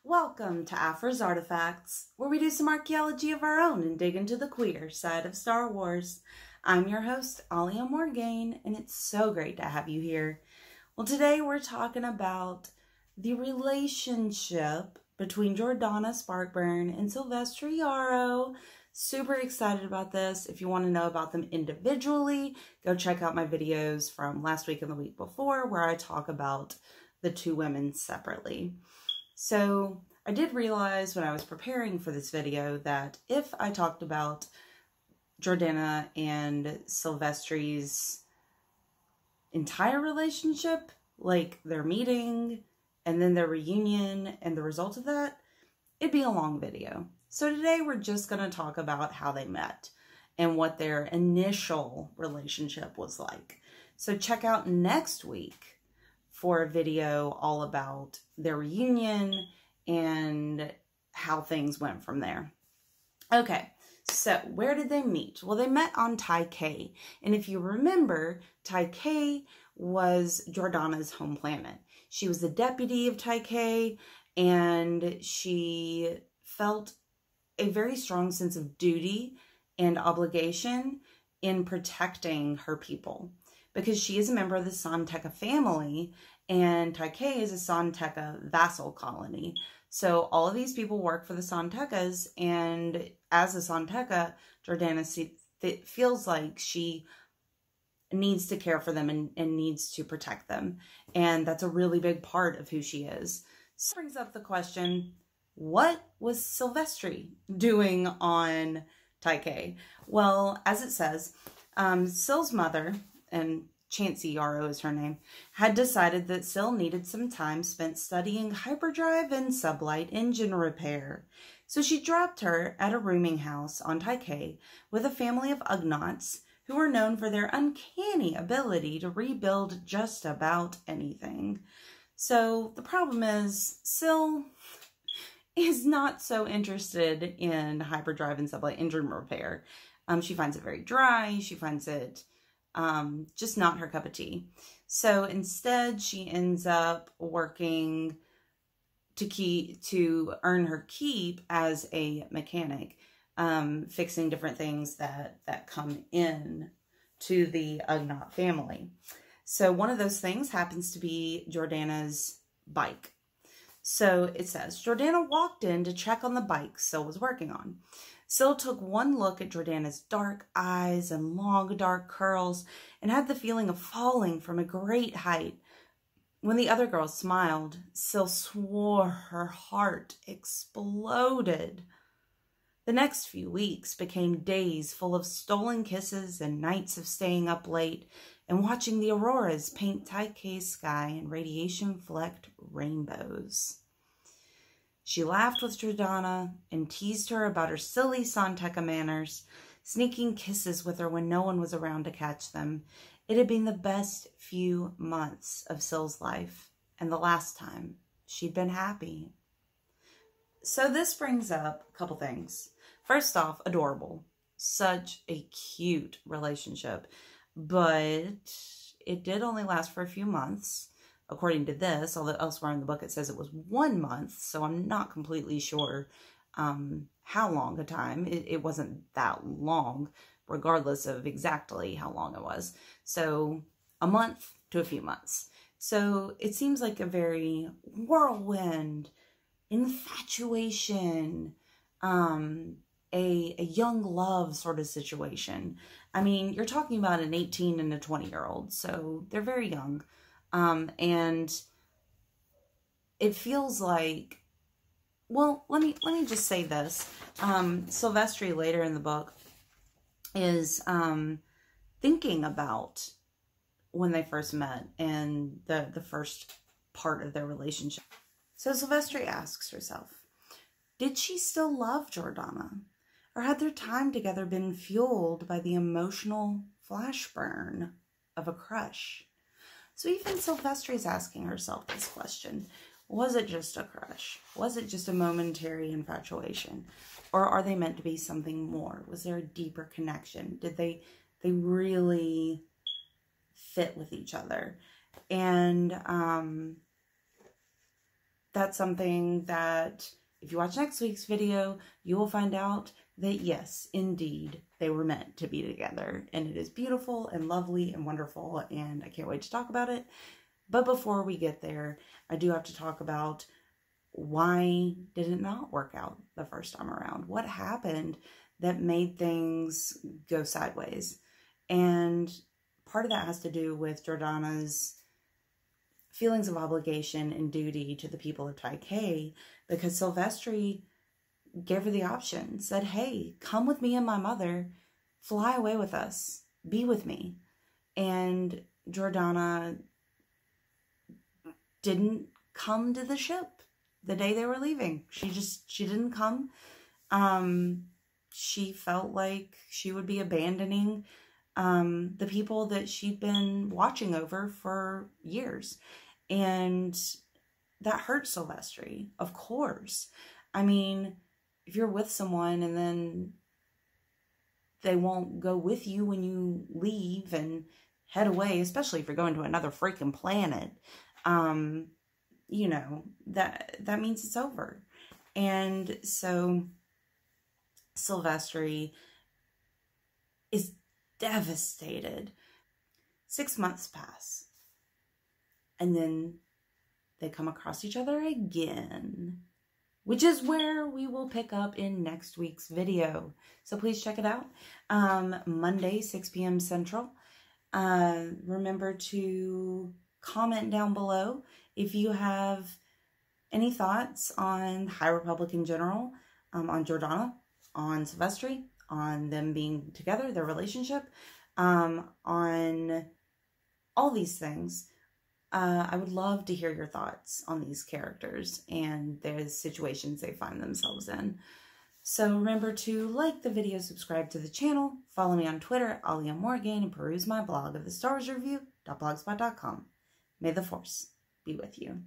Welcome to Afra's Artifacts, where we do some archaeology of our own and dig into the queer side of Star Wars. I'm your host, Alia Morgaine, and it's so great to have you here. Well, today we're talking about the relationship between Jordanna Sparkburn and Sylvestri Yarrow. Super excited about this. If you want to know about them individually, go check out my videos from last week and the week before, where I talk about the two women separately. So I did realize when I was preparing for this video that if I talked about Jordanna and Sylvestri's entire relationship, like their meeting and then their reunion and the result of that, it'd be a long video. So today we're just going to talk about how they met and what their initial relationship was like. So check out next week for a video all about their reunion and how things went from there. Okay, so where did they meet? Well, they met on Tai K. And if you remember, Tai K was Jordanna's home planet. She was the deputy of Tai K, and she felt a very strong sense of duty and obligation in protecting her people, because she is a member of the San Tekka family, and Tai K is a San Tekka vassal colony. So all of these people work for the San Tekkas, and as a San Tekka, Jordanna feels like she needs to care for them and needs to protect them. And that's a really big part of who she is. So brings up the question, what was Sylvestri doing on Tai K? Well, as it says, Syl's mother, and Chancey Yarrow is her name, had decided that Syl needed some time spent studying hyperdrive and sublight engine repair. So she dropped her at a rooming house on Tai K with a family of Ugnaughts who were known for their uncanny ability to rebuild just about anything. So the problem is, Syl is not so interested in hyperdrive and sublight engine repair. She finds it very dry. She finds it just not her cup of tea. So instead, she ends up working to earn her keep as a mechanic, fixing different things that come in to the Ugnaught family. So one of those things happens to be Jordanna's bike. So it says, Jordanna walked in to check on the bike Syl was working on. Syl took one look at Jordanna's dark eyes and long dark curls and had the feeling of falling from a great height. When the other girl smiled, Syl swore her heart exploded. The next few weeks became days full of stolen kisses and nights of staying up late and watching the auroras paint Tai K's sky in radiation-flecked rainbows. She laughed with Jordanna and teased her about her silly San Tekka manners, sneaking kisses with her when no one was around to catch them. It had been the best few months of Syl's life, and the last time she'd been happy. So this brings up a couple things. First off, adorable. Such a cute relationship, but it did only last for a few months. According to this, although elsewhere in the book it says it was 1 month, so I'm not completely sure how long a time. It wasn't that long, regardless of exactly how long it was. So a month to a few months. So it seems like a very whirlwind, infatuation, a young love sort of situation. I mean, you're talking about an 18 and a 20-year-old, so they're very young. And it feels like, well, let me just say this. Sylvestri later in the book is, thinking about when they first met and the first part of their relationship. So Sylvestri asks herself, did she still love Jordanna? Or had their time together been fueled by the emotional flash burn of a crush? So even Sylvestri is asking herself this question. Was it just a crush? Was it just a momentary infatuation? Or are they meant to be something more? Was there a deeper connection? Did they really fit with each other? And that's something that if you watch next week's video, you will find out that yes, indeed, they were meant to be together. And it is beautiful and lovely and wonderful, and I can't wait to talk about it. But before we get there, I do have to talk about why did it not work out the first time around? What happened that made things go sideways? And part of that has to do with Jordanna's feelings of obligation and duty to the people of Taipei, because Sylvestri gave her the option, said, hey, come with me and my mother, fly away with us, be with me. And Jordanna didn't come to the ship the day they were leaving. She didn't come. She felt like she would be abandoning the people that she'd been watching over for years. And that hurt Sylvestri, of course. I mean, if you're with someone and then they won't go with you when you leave and head away, especially if you're going to another freaking planet, you know, that means it's over. And so Sylvestri is devastated. 6 months pass. And then they come across each other again, which is where we will pick up in next week's video. So please check it out. Monday, 6 p.m. Central. Remember to comment down below if you have any thoughts on High Republic in general, on Jordanna, on Sylvestri, on them being together, their relationship, on all these things. I would love to hear your thoughts on these characters and the situations they find themselves in. So remember to like the video, subscribe to the channel, follow me on Twitter, @AliaMorgan, and peruse my blog of the Star Wars Review.blogspot.com. May the Force be with you.